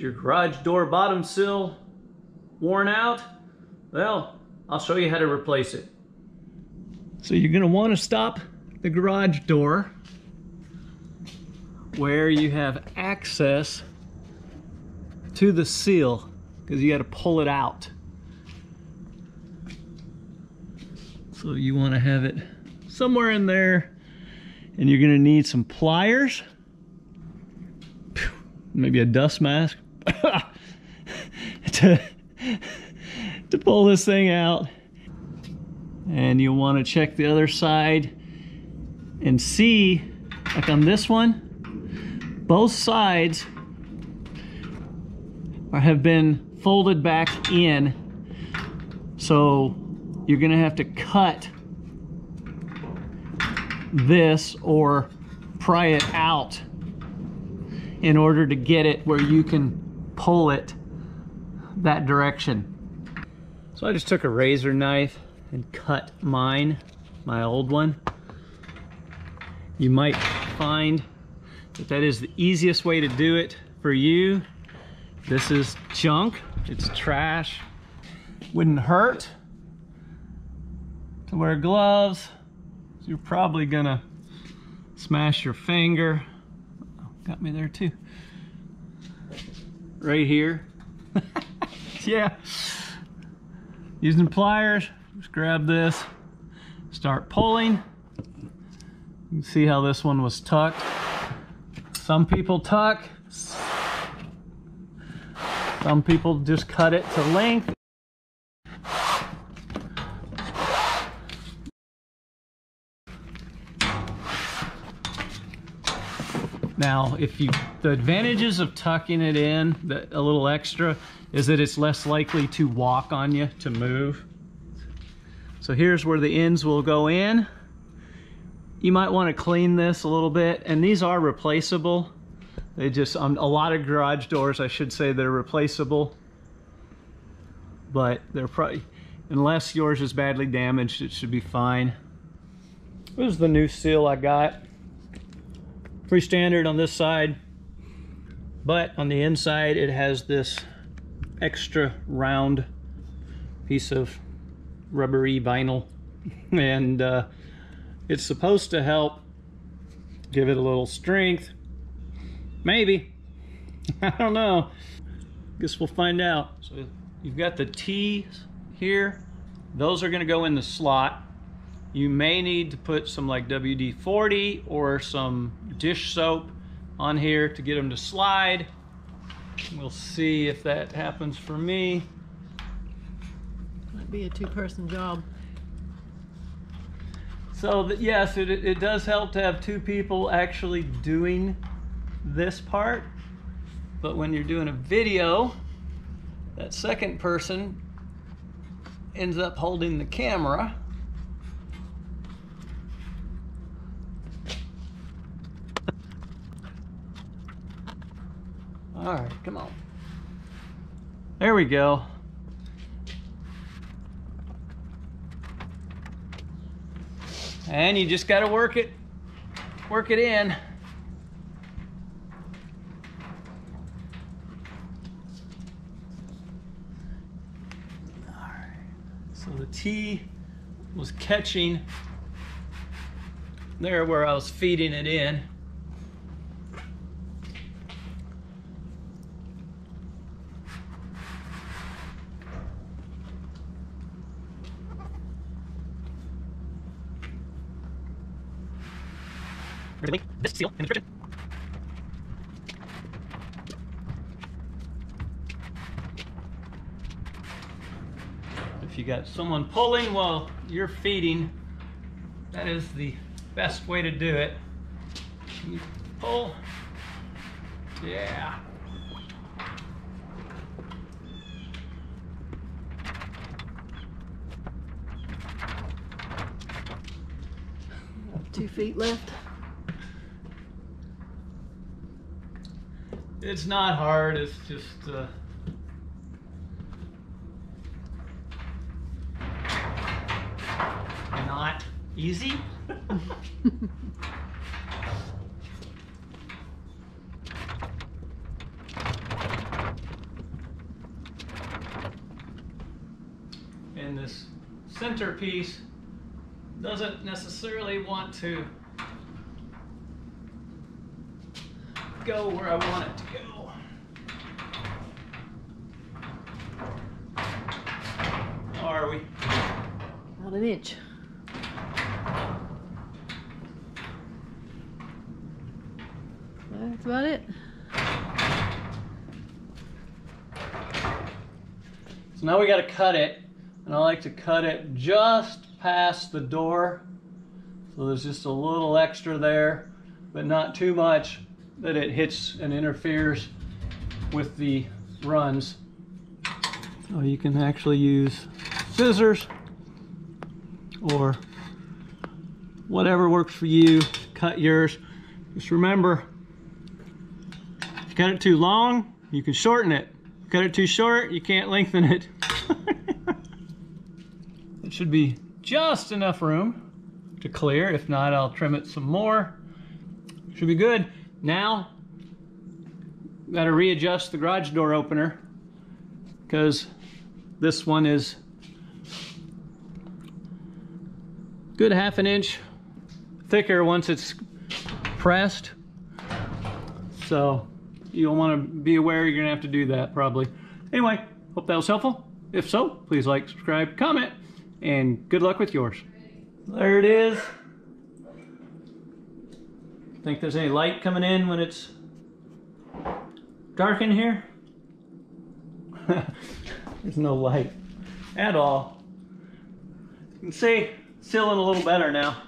your garage door bottom sill worn out? Well, I'll show you how to replace it. So you're going to want to stop the garage door where you have access to the seal, because you got to pull it out. So you want to have it somewhere in there, and you're going to need some pliers, maybe a dust mask to pull this thing out. And you'll want to check the other side and see, like on this one, both sides have been folded back in, so you're gonna have to cut this or pry it out in order to get it where you can pull it that direction. So I just took a razor knife and cut my old one. You might find that that is the easiest way to do it for you. This is junk, it's trash. Wouldn't hurt to wear gloves. You're probably gonna smash your finger. Oh, got me there too. Right here. Yeah. Using pliers, just grab this, start pulling. You can see how this one was tucked. Some people tuck, some people just cut it to length. Now, the advantages of tucking it in, a little extra, is that it's less likely to walk on you, to move. So here's where the ends will go in. You might want to clean this a little bit, and these are replaceable. They just, a lot of garage doors, I should say, they're replaceable. But they're probably, unless yours is badly damaged, it should be fine. This is the new seal I got. Pretty standard on this side, but on the inside it has this extra round piece of rubbery vinyl, and it's supposed to help give it a little strength. Maybe. I don't know. Guess we'll find out. So you've got the T's here. Those are going to go in the slot. You may need to put some like WD-40 or some dish soap on here to get them to slide. We'll see if that happens for me. Might be a two-person job. So yes, it does help to have two people actually doing this part. But when you're doing a video, that second person ends up holding the camera. All right, come on. There we go. And you just got to work it in. All right. So the T was catching there where I was feeding it in. This seal in the description. If you got someone pulling while you're feeding, that is the best way to do it. You pull. Yeah. Two feet left. It's not hard, it's just not easy. and this centerpiece doesn't necessarily want to go where I want it to go. How are we? About an inch. That's about it. So now we got to cut it, and I like to cut it just past the door. So there's just a little extra there, but not too much that it hits and interferes with the runs. So you can actually use scissors or whatever works for you to cut yours. Just remember, if you cut it too long, you can shorten it. Cut it too short, you can't lengthen it. It should be just enough room to clear. If not, I'll trim it some more. Should be good. Now, got to readjust the garage door opener because this one is good half an inch thicker once it's pressed. So you'll want to be aware you're going to have to do that probably. Anyway, hope that was helpful. If so, please like, subscribe, comment, and good luck with yours. There it is. Think there's any light coming in when it's dark in here? There's no light at all. You can see, sealing a little better now.